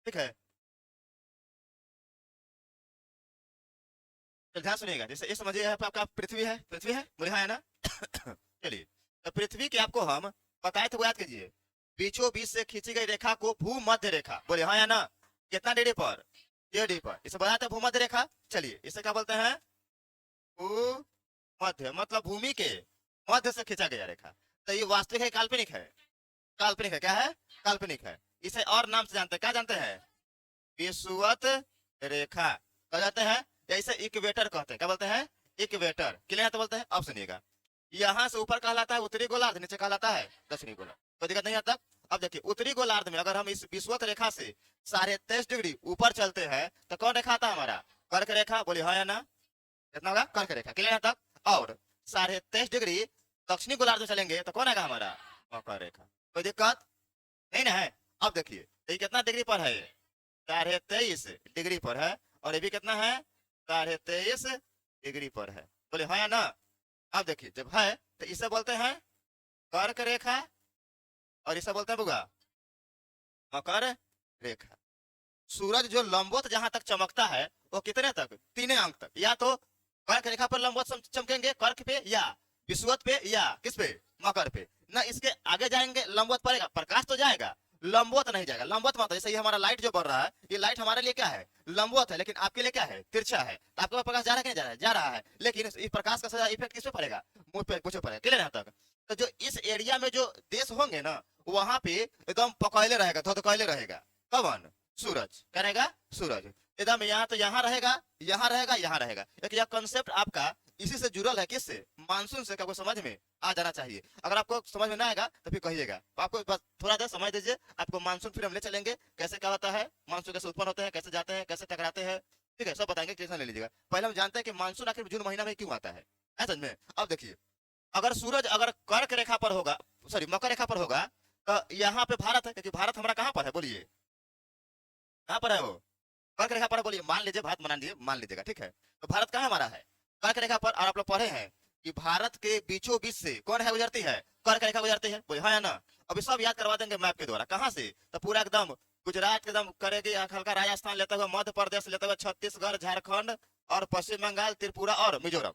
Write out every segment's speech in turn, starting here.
ठीक है। तो ध्यान सुनिएगा, जैसे ये समझिए यहाँ पे आपका पृथ्वी है, पृथ्वी है, बोले हाँ है ना। चलिए, तो पृथ्वी के आपको हम बताए थे, वो याद कीजिए। बीचों बीच से खींची गई रेखा को भूमध्य रेखा, बोले हाँ या ना। कितना डिग्री पर? 1 डिग्री पर। इसे बताया था भूमध्य रेखा। चलिए, इसे क्या बोलते हैं? भूमध्य, मतलब भूमि के मध्य से खींचा गया रेखा। तो ये वास्तविक है, काल्पनिक है? काल्पनिक है। क्या है? काल्पनिक है। इसे और नाम से जानते हैं, क्या जानते हैं? विषुवत रेखा कह जाते हैं, या इसे इक्वेटर कहते हैं। क्या बोलते हैं? इक्वेटर। क्लियर तो बोलते हैं। अब सुनिएगा, यहाँ से ऊपर कहलाता है उत्तरी गोलार्ध, नीचे कहलाता है दक्षिणी गोलार्ध। कोई दिक्कत नहीं आता। अब देखिए, उत्तरी गोलार्ध में अगर हम इस विषुवत रेखा से 23.5 डिग्री ऊपर चलते हैं तो कौन रेखा आता है हमारा? कर्क रेखा। बोले हाँ या ना। कितना होगा? कर्क रेखा। क्लियर तक? और 23.5 डिग्री दक्षिणी गोलार्ध में चलेंगे तो कौन आएगा हमारा? मकर रेखा। कोई दिक्कत नहीं ना है? अब देखिए, ये कितना डिग्री पर है? 23.5 डिग्री पर है। और ये भी कितना है? 23.5 डिग्री पर है। बोले हाँ या ना। अब देखिए, जब है तो इसे बोलते हैं कर्क रेखा, और इसे बोलते हैं बुआ मकर रेखा। सूरज जो लंबवत जहां तक चमकता है वो कितने तक? 3 अंक तक। या तो कर्क रेखा पर लंबवत चमकेंगे, कर्क पे, या विषुवत पे, या किस पे? मकर पे। ना इसके आगे जाएंगे लंबवत पड़ेगा, प्रकाश तो जाएगा, लंबवत नहीं जाएगा। लंबवत मतलब जैसे ये हमारा लाइट जो बढ़ रहा है, ये लाइट हमारे लिए क्या है? लंबवत है, लेकिन आपके लिए क्या है? तिरछा है। तो आपके पास प्रकाश जा रहा है कि नहीं जा रहा है? जा रहा है। लेकिन इस प्रकाश का सजा इफेक्ट किस पे पड़ेगा? मुंह पे, कुछ पड़ेगा। क्लियर यहाँ तक? तो जो इस एरिया में जो देश होंगे ना, वहां पे एकदम पकौले रहेगा, धधकैले रहेगा। कौन? सूरज। क्या रहेगा? सूरज एकदम यहाँ तो यहाँ रहेगा, यहाँ रहेगा, यहाँ रहेगा। एक यह कंसेप्ट आपका इसी से जुड़ल है। किससे? मानसून से। आपको समझ में आ जाना चाहिए। अगर आपको समझ में ना आएगा तो फिर कहिएगा। तो आपको बस थोड़ा देर समझ दीजिए, आपको मानसून फिर हम ले चलेंगे, कैसे क्या होता है, मानसून कैसे उत्पन्न होते हैं, कैसे जाते हैं, कैसे टकराते हैं। ठीक है, सब बताएंगे। टेंशन ले लीजिएगा। पहले हम जानते हैं कि मानसून आखिर जून महीना में क्यों आता है। समझ में? अब देखिए, अगर सूरज अगर कर्क रेखा पर होगा, सॉरी मकर रेखा पर होगा, तो यहाँ पे भारत है, क्योंकि भारत हमारा कहाँ पर है? बोलिए कहाँ पर है वो? कर्क रेखा पर। बोलिए, मान लीजिए, भारत मान लीजिए, मान लीजिएगा, ठीक है। तो भारत कहाँ हमारा है? कर्क रेखा पर। और आप लोग पढ़े हैं कि भारत के बीचों बीच से कौन है गुजरती है? कर्क रेखा गुजरती है। बोले हाँ या ना। अभी सब याद करवा देंगे मैप के द्वारा। कहाँ से? तो पूरा एकदम गुजरात के एकदम करेगी, हल्का राजस्थान लेते हुए, मध्य प्रदेश लेते हुए, छत्तीसगढ़, झारखंड और पश्चिम बंगाल, त्रिपुरा और मिजोरम,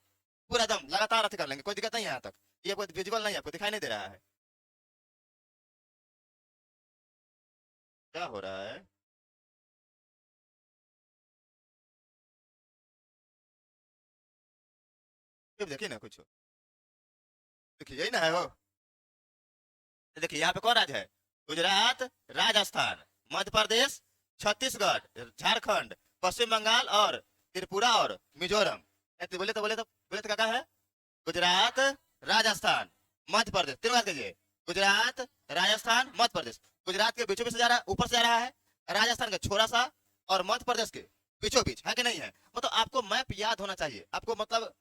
पूरा एकदम लगातार अति कर लेंगे। कोई दिक्कत नहीं है यहाँ तक? ये कोई विजुअल नहीं है, आपको दिखाई नहीं दे रहा है? क्या हो रहा है? सिर्फ देखिए ना कुछ। देखिए, यही ना है वो। देखिए, यहाँ पे कौन राज्य है? गुजरात, राजस्थान, मध्य प्रदेश, छत्तीसगढ़, झारखंड, पश्चिम बंगाल और त्रिपुरा और मिजोरम। तो बोले तो बोले तो बोले तो क्या है? गुजरात, राजस्थान, मध्य प्रदेश। तीन बात कीजिए, गुजरात, राजस्थान, मध्य प्रदेश। गुजरात के बीचों बीच से जा रहा है, ऊपर से जा रहा है। राजस्थान का छोटा सा, और मध्य प्रदेश के बीचों बीच है कि नहीं है? मतलब आपको मैप याद होना चाहिए आपको। मतलब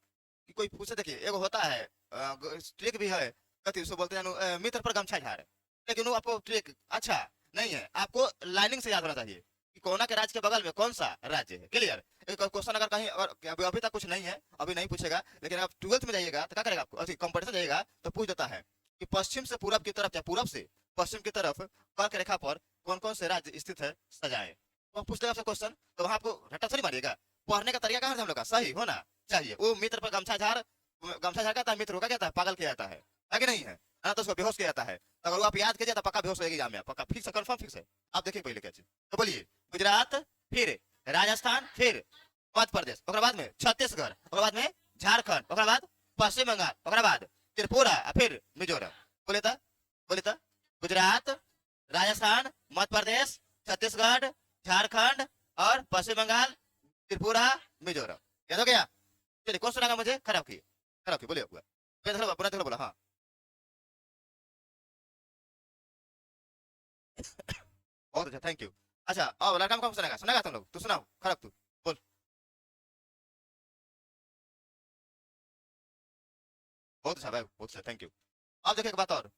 कि कोई पूछे, देखिए एक होता है ट्रिक भी है, कथी उसको बोलते हैं मित्र पर गमछा झाड़। लेकिन वो आपको ट्रिक अच्छा नहीं है, आपको लाइनिंग से याद होना चाहिए कि कोना के राज्य के बगल में कौन सा राज्य है। क्लियर? एक क्वेश्चन अगर कहीं, अगर अभी तक कुछ नहीं है, अभी नहीं पूछेगा, लेकिन आप 12th में जाइएगा तो क्या करेगा आपको, अच्छी कंपटीशन जाइएगा तो पूछ देता है कि पश्चिम से पूरब की तरफ या पूरब से पश्चिम की तरफ कर्क रेखा पर कौन कौन से राज्य स्थित है, सजाए। तो पूछ देगा आपसे क्वेश्चन, तो वहां आपको रट्टा थोड़ी मारिएगा। पढ़ने का तरीका कहाँ से हम लोग का सही होना चाहिए। वो मित्र पर गमछा झाड़, गमछा झाड़ कहता है, मित्र को क्या कहता है? पागल किया जाता है कि नहीं है? ना तो उसको बेहोश किया जाता है। तो अगर वो आप याद कीजिए तो पक्का बेहोश होगी एग्जाम में, पक्का फिक्स है, कंफर्म फिक्स है। आप देखिए पहले क्या चीज। तो बोलिए, गुजरात, फिर राजस्थान, फिर मध्य प्रदेश, ओकरा बाद में छत्तीसगढ़, ओकरा बाद में झारखंड, ओकरा बाद पश्चिम बंगाल, ओकरा बाद त्रिपुरा, फिर मिजोरम। बोले तो, बोले तो, गुजरात, राजस्थान, मध्य प्रदेश, छत्तीसगढ़, झारखंड और पश्चिम बंगाल, त्रिपुरा, मिजोरम। याद हो गया? चलिए, कौन सुनागा मुझे? खराब की, खराब की, बोलिए पूरा थोड़ा बोला। हाँ, बहुत अच्छा, थैंक यू। अच्छा, अब लड़का कौन सुनाएगा? सुनाएगा तुम लोग? तू सुनाओ, खराब तू बोल। बहुत अच्छा भाई, बहुत अच्छा, थैंक यू। अब देखिए एक बात और,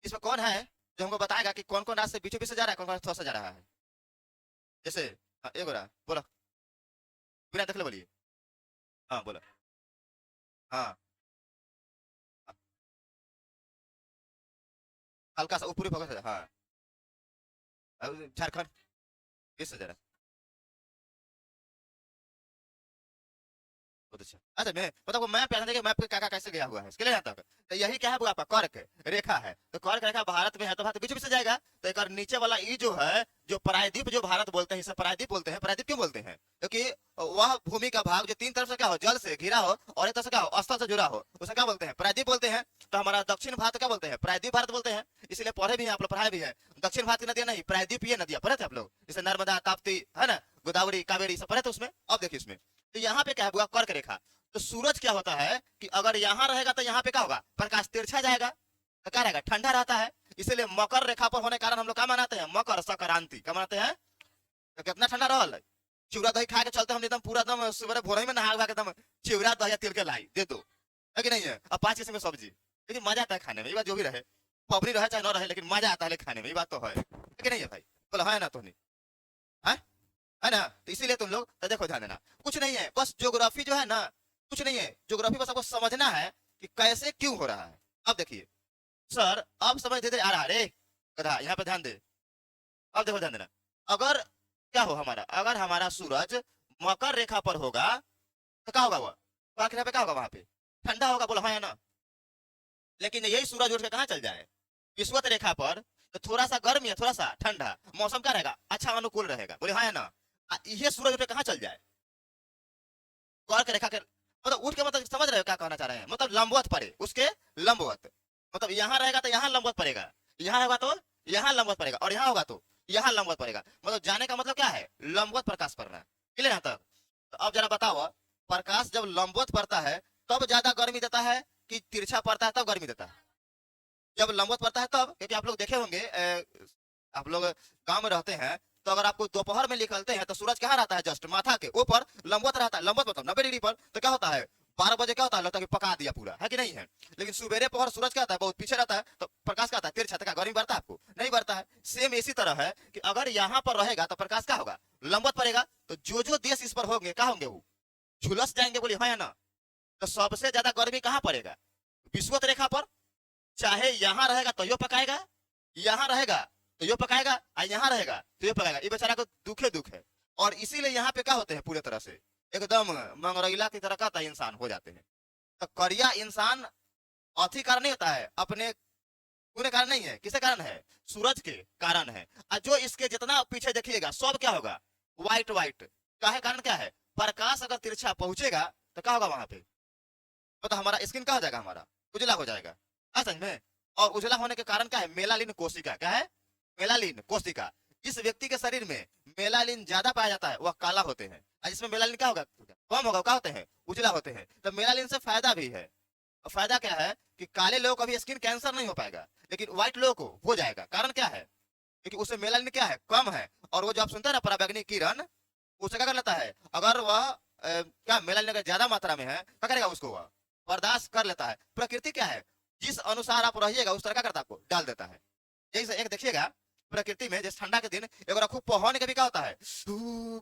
इसमें कौन है जो हमको बताएगा कि कौन कौन रास्ते बीचों बीच से जा रहा है, कौन कौन थोड़ा सा जा रहा है? जैसे एक हो रहा, बोला, बिना देख ले बोलिए। हाँ बोला। हाँ, हल्का सा ऊपरी फोकस है, हाँ। झारखंड। इस जरा बहुत अच्छा। अच्छा मैं मतलब वो मैप याद है कि मैप पे क्या कैसे गया हुआ है इसके लिए यहाँ तक। तो यही क्या है वो आपका कर्क रेखा है। तो कर्क रेखा भारत में है तो भारत बीच बीच से जाएगा। तो एक और नीचे वाला ई जो है जो प्रायद्वीप जो भारत बोलते हैं इसे प्रायद्वीप बोलते हैं। प्रायद्वीप क्यों बोलते हैं क्योंकि वह भूमि का भाग जो तीन तरफ से क्या हो जल से घिरा हो और एक तरफ से क्या हो स्थल से जुड़ा हो उसे क्या बोलते हैं प्रायद्वीप बोलते हैं। तो हमारा दक्षिण भारत क्या बोलते हैं प्रायद्वीप भारत बोलते हैं। इसलिए पढ़े भी हैं आप लोग पढ़ाए भी है दक्षिण भारत की नदियां नहीं प्रायद्वीपीय नदियां पढ़े थे आप लोग जैसे नर्मदा ताप्ती है ना गोदावरी कावेरी सब पढ़े थे उसमें। अब देखिए इसमें तो यहाँ पे क्या हुआ कर्क रेखा। तो सूरज क्या होता है कि अगर यहाँ रहेगा तो यहाँ पे क्या होगा प्रकाश तिरछा जाएगा तो क्या रहेगा ठंडा रहता है। इसीलिए मकर रेखा पर होने के कारण हम लोग क्या मनाते हैं मकर संक्रांति क्या मनाते हैं। तो कितना ठंडा रहल है चिवड़ा दही खा के चलते हम एकदम पूरा एकदम सुबह भोर में नहा हुआ एकदम चिवड़ा दही तिल के लाई दे दो है कि नहीं है। अब 5 किस्म की सब्जी लेकिन मजा आता है खाने में ये बात जो भी रहे पबनी रहे चाहे न रहे लेकिन मजा आता है खाने में ये बात तो है कि नहीं है भाई बोलो है ना तो नहीं है ना। तो इसीलिए तुम लोग तो देखो ध्यान देना कुछ नहीं है बस ज्योग्राफी जो है ना कुछ नहीं है ज्योग्राफी बस आपको समझना है कि कैसे क्यों हो रहा है। अब देखिए सर अब समझ धीरे आ रहा है रे गधा यहाँ पे ध्यान दे। अब देखो ध्यान देना अगर क्या हो हमारा अगर हमारा सूरज मकर रेखा पर होगा तो क्या होगा वह रेखा पे क्या होगा वहां पे ठंडा होगा बोला हाँ या ना। लेकिन यही सूरज उठ के कहाँ चल जाए विषुवत रेखा पर तो थोड़ा सा गर्म या थोड़ा सा ठंडा मौसम क्या रहेगा अच्छा अनुकूल रहेगा बोले हाँ या ना। ये सूरज उठ के कहाँ चल जाए कर्क रेखा के मतलब उठ के मतलब समझ रहे हो क्या कहना चाह रहे हैं मतलब लंबवत पड़े उसके लंबवत मतलब यहाँ रहेगा तो यहाँ लंबवत पड़ेगा यहाँ होगा तो यहाँ लंबवत पड़ेगा और यहाँ होगा तो यहाँ लंबवत पड़ेगा मतलब जाने का मतलब क्या है लंबवत प्रकाश पड़ना क्लियर यहाँ तक। तो अब जरा बताओ प्रकाश जब लंबवत पड़ता है तब ज्यादा गर्मी देता है कि तिरछा पड़ता है तब गर्मी देता है। जब लंबवत पड़ता है तब क्योंकि आप लोग देखे होंगे आप लोग गांव में रहते हैं तो अगर आपको दोपहर में निकलते हैं तो सूरज कहाँ रहता है जस्ट माथा के ऊपर लंबवत रहता है लंबवत मतलब 90 डिग्री पर। तो क्या होता है 12 बजे क्या होता है लगता है कि पका दिया पूरा है कि नहीं है। लेकिन सुबेरे पहर सूरज क्या होता है बहुत पीछे रहता है तो प्रकाश क्या आता है तिरछा का गर्मी बढ़ता है आपको नहीं बढ़ता है। सेम इसी तरह है कि अगर यहाँ पर रहेगा तो प्रकाश क्या होगा लंबवत पड़ेगा तो जो देश इस पर होंगे क्या होंगे वो झुलस जाएंगे बोले हाँ या ना। तो सबसे ज्यादा गर्मी कहाँ पड़ेगा विषुवत रेखा पर चाहे यहाँ रहेगा तो यो पकाएगा यहाँ रहेगा तो यो पकाएगा और यहाँ रहेगा तो ये पकाएगा ये बेचारा को दुखे दुख है। और इसीलिए यहाँ पे क्या होते हैं पूरे तरह से एकदम मंगरैला की तरह का इंसान हो जाते हैं। तो करिया इंसान अति कारण नहीं होता है अपने पूरे कारण नहीं है किसके कारण है सूरज के कारण है। और जो इसके जितना पीछे देखिएगा सब क्या होगा व्हाइट व्हाइट का है कारण क्या है प्रकाश अगर तिरछा पहुंचेगा तो क्या होगा वहां पे तो हमारा स्किन क्या हो जाएगा हमारा उजला हो जाएगा समझ में। और उजला होने के कारण क्या है मेलालिन कोशिका क्या है मेलालिन कोशिका। जिस व्यक्ति के शरीर में मेलालिन ज्यादा पाया जाता है वह काला होते हैं और जिसमें मेलालिन क्या होगा कम होगा क्या होते हैं उजला होते हैं। तो मेलालिन से फायदा भी है और फायदा क्या है कि काले लोगों को भी स्किन कैंसर नहीं हो पाएगा लेकिन व्हाइट लोगों को हो जाएगा। कारण क्या है क्योंकि उसमें मेलानिन क्या है कम है। और वो जो आप सुनते हैं ना पराबैंगनी किरण उसे क्या कर लेता है अगर वह क्या मेलानिन अगर ज्यादा मात्रा में है क्या करेगा उसको वह बर्दाश्त कर लेता है। प्रकृति क्या है जिस अनुसार आप रहिएगा उस तरह क्या करता है आपको डाल देता है। यही से एक देखिएगा प्रकृति में जैसे ठंडा के दिन एक खूब पहन के भी क्या होता है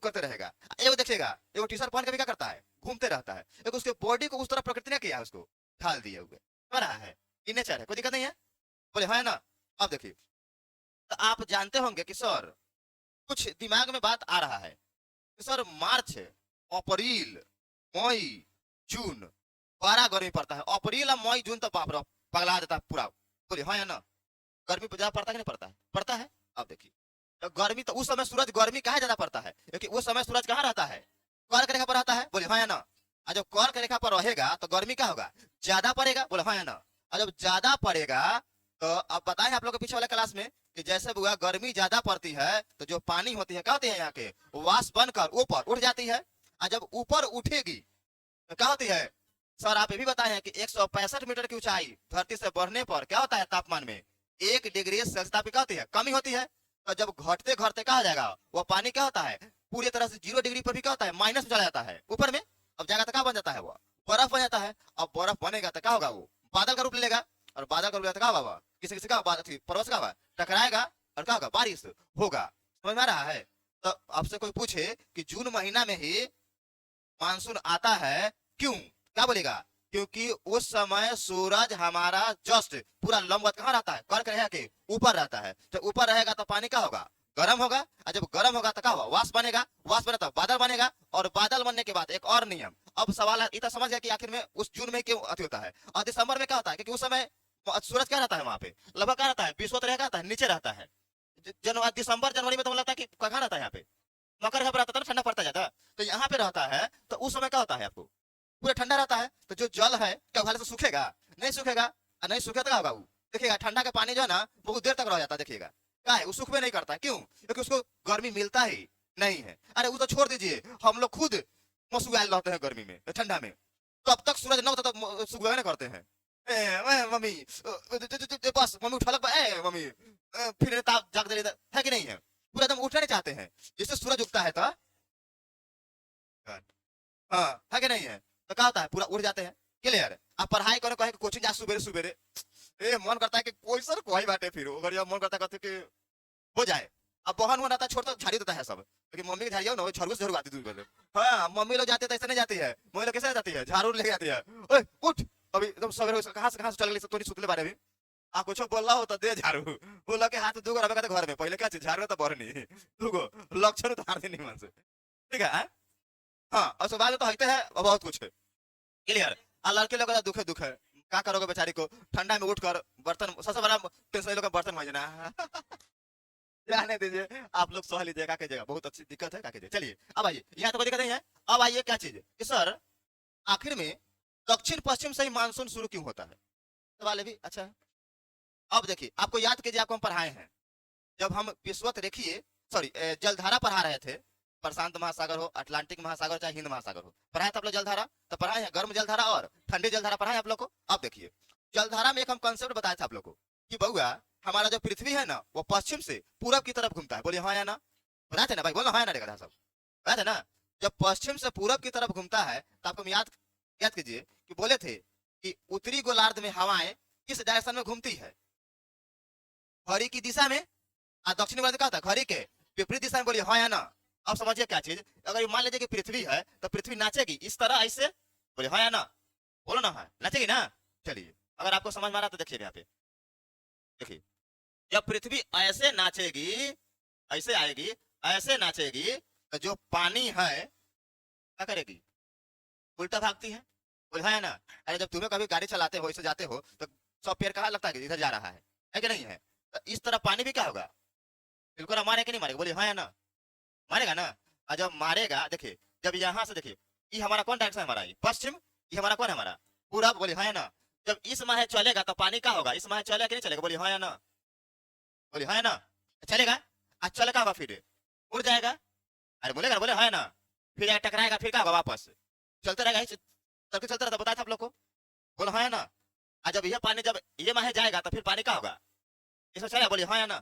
करते रहेगा। एगो देखिएगा एगो टी शर्ट पहन के भी क्या करता है घूमते रहता है। एक उसके बॉडी को उस तरह प्रकृति ने किया है उसको ढाल दिए हुए रहा है ये नेचर है कोई दिक्कत नहीं है बोले हाँ ना। अब देखिए तो आप जानते होंगे कि सर कुछ दिमाग में बात आ रहा है कि सर मार्च अप्रैल मई जून बड़ा गर्मी पड़ता है अप्रैल और मई जून तो बाप रे पगला देता है पूरा बोले हाँ या ना। गर्मी ज्यादा पड़ता है कि नहीं पड़ता है पड़ता है। अब देखिए तो गर्मी तो उस समय सूरज गर्मी कहाँ ज्यादा पड़ता है क्योंकि उस समय सूरज कहाँ रहता है कर्क रेखा पर रहता है बोले हाँ या ना। और जब कर्क रेखा पर रहेगा तो गर्मी क्या होगा ज्यादा पड़ेगा बोले हाँ या ना। और जब ज्यादा पड़ेगा तो अब बताएं आप लोग पीछे वाले क्लास में कि जैसे बुआ गर्मी ज्यादा पड़ती है तो जो पानी होती है क्या होती है यहाँ के वाष्प बनकर ऊपर उठ जाती है। और जब ऊपर उठेगी तो क्या होती है सर आप ये भी बताए हैं कि 165 मीटर की ऊंचाई धरती से बढ़ने पर क्या होता है तापमान में 1 डिग्री सेल्सियस क्या होती है कमी होती है। तो जब घटते घटते क्या हो जाएगा वो पानी क्या होता है पूरी तरह से 0 डिग्री पर भी क्या होता है माइनस में चला जाता है ऊपर में। अब जाएगा तो क्या बन जाता है वो बर्फ बन जाता है। अब बर्फ बनेगा तो क्या होगा वो बादल का रूप लेगा और बादल का रूप लेगा तो क्या होगा किसी किसी का पर्वत का होगा टकराएगा और क्या होगा बारिश होगा। समझ में आ रहा है। तो आपसे कोई पूछे कि जून महीना में ही मानसून आता है क्यों क्या बोलेगा क्योंकि उस समय सूरज हमारा जस्ट पूरा लंबवत कहाँ रहता है कर्क रेखा के ऊपर रहता है। तो ऊपर रहेगा तो पानी क्या होगा गर्म होगा और जब गर्म गर्म होगा तो क्या होगा, वाष्प बनेगा, वाष्प बना तो बादल बनेगा, और बादल बनने के बाद एक और नियम। अब सवाल है, इतना समझ गया कि आखिर में उस जून में क्यों अति होता है, और दिसंबर में क्या होता है, क्योंकि उस समय सूरज क्या रहता है वहां पे, लगभग क्या रहता है, विश्वत रहता है, नीचे रहता है। जनवरी, दिसंबर जनवरी में तो लगता है कि कहाँ रहता है यहाँ पे, मकर घबराता था, ठंडा पड़ता जाता, तो यहाँ पे रहता है, तो उस समय क्या होता है आपको, पूरा ठंडा रहता है, तो जो जल है क्या उबाले से सूखेगा, नहीं सूखेगा, और नहीं सूखेगा तो क्या होगा, वो देखिएगा ठंडा का पानी जो है ना बहुत देर तक रह जाता है, देखिएगा क्या है, वो सूख में नहीं करता, क्यों, क्योंकि उसको गर्मी मिलता ही नहीं है। अरे वो तो छोड़ दीजिए, हम लोग खुद मसुआल रहते हैं गर्मी में, ठंडा में, तब तक सूरज न होता तब सुगवाना करते हैं। मम्मी बस मम्मी उठा लग, मम्मी फिर ताप जाग दे है कि नहीं है, पूरा एकदम उठना नहीं चाहते हैं, जिससे सूरज उगता है तो हाँ है कि नहीं है, तो क्या होता है पूरा उड़ जाते हैं। क्लियर, आप पढ़ाई करो, कहे कोचिंग जा सुबेरे सुबेरे, ए मन करता है कि कोई सर कोई बाटे, फिर अगर मन करता है कि हो जाए। अब बहन हुआ रहता है छोड़ तो झाड़ी देता है सब, क्योंकि मम्मी की झाड़ी हो ना झड़ू से झड़ू आती दूर पहले। हाँ मम्मी लोग जाते तो ऐसे नहीं जाती है, मम्मी लोग कैसे जाती है, झाड़ू लेके जाती है, ओए उठ अभी एकदम सवेरे कहाँ से चल गई, तो नहीं सुतले बारे में आप कुछ बोल रहा हो तो दे झाड़ू, बोला के हाथ दूगो रखा घर में, पहले क्या चीज झाड़ू तो बरनी दूगो लक्षण उतार देनी मन से, ठीक है हाँ, और उसके बाद तो होते हैं बहुत कुछ। क्लियर, और लड़के लोग का दुख है, क्या करोगे बेचारी को, ठंडा में उठकर बर्तन, सबसे बड़ा टेंशन लोग का बर्तन मांजना जाने दीजिए, आप लोग सह लीजिए, क्या कीजिएगा, बहुत अच्छी दिक्कत है, क्या कीजिए। चलिए अब आइए, यहाँ तो कोई दिक्कत नहीं है। अब आइए क्या चीज कि सर आखिर में दक्षिण पश्चिम से ही मानसून शुरू क्यों होता है, सवाल है भी अच्छा है। अब देखिए आपको याद कीजिए, आपको हम पढ़ाए हैं, जब हम विश्वत रेखीय सॉरी जलधारा पढ़ा रहे थे, प्रशांत महासागर हो, अटलांटिक महासागर, चाहे हिंद महासागर हो, पढ़ाया था आप लोग जलधारा, तो पढ़ाए हैं गर्म जलधारा और ठंडी जलधारा पढ़ाए आप लोग को। अब देखिए जलधारा में एक हम कंसेप्ट बताया था आप लोग को कि बउआ हमारा जो पृथ्वी है ना वो पश्चिम से पूरब की तरफ घूमता है, बोलिए हाँ या ना, बताए थे ना भाई, बोलो हाँ या ना रेखा सब, बताए थे ना, जब पश्चिम से पूरब की तरफ घूमता है तो आपको याद याद कीजिए कि बोले थे कि उत्तरी गोलार्ध में हवाएं किस डायरेक्शन में घूमती है, घड़ी की दिशा में, और दक्षिणी गोलार्ध का होता है घड़ी के विपरीत दिशा में, बोलिए हाँ या ना। अब समझिए क्या चीज, अगर मान लीजिए कि पृथ्वी है तो पृथ्वी नाचेगी इस तरह ऐसे, बोले हाँ या ना, बोलो ना हाँ, नाचेगी ना। चलिए अगर आपको समझ में आ रहा तो देखिए यहाँ पे, देखिए जब पृथ्वी ऐसे नाचेगी, ऐसे आएगी, ऐसे नाचेगी, तो जो पानी है क्या करेगी, उल्टा भागती है, बोले हाँ या ना। अरे जब तुम्हें कभी गाड़ी चलाते हो, ऐसे जाते हो तो सब पैर कहाँ लगता है कि इधर जा रहा है कि नहीं है, तो इस तरह पानी भी क्या होगा, बिल्कुल मारे कि नहीं मारेगा, बोलिए हाँ या ना, मारेगा ना। और जब मारेगा देखिए, जब यहाँ से देखिए ये हमारा कौन डायरेक्शन है, हमारा ये पश्चिम, ये हमारा कौन है, हमारा पूरब, बोलिए हाँ या ना। जब इस माहे चलेगा तो पानी क्या होगा, इस माहे चलेगा कि नहीं चलेगा, बोलिए हाँ या ना, बोलिए हाँ या ना, चलेगा, आज चलेगा होगा फिर उड़ जाएगा, अरे बोलेगा बोले हाँ या ना, फिर यहाँ टकराएगा, फिर क्या होगा, वापस चलते रहेगा, चलते चलते रहता, बताया था आप लोग को, बोलो हाँ या ना। आज जब यह पानी जब ये माहे जाएगा तो फिर पानी क्या होगा, इसमें चलेगा, बोलिए हाँ या ना,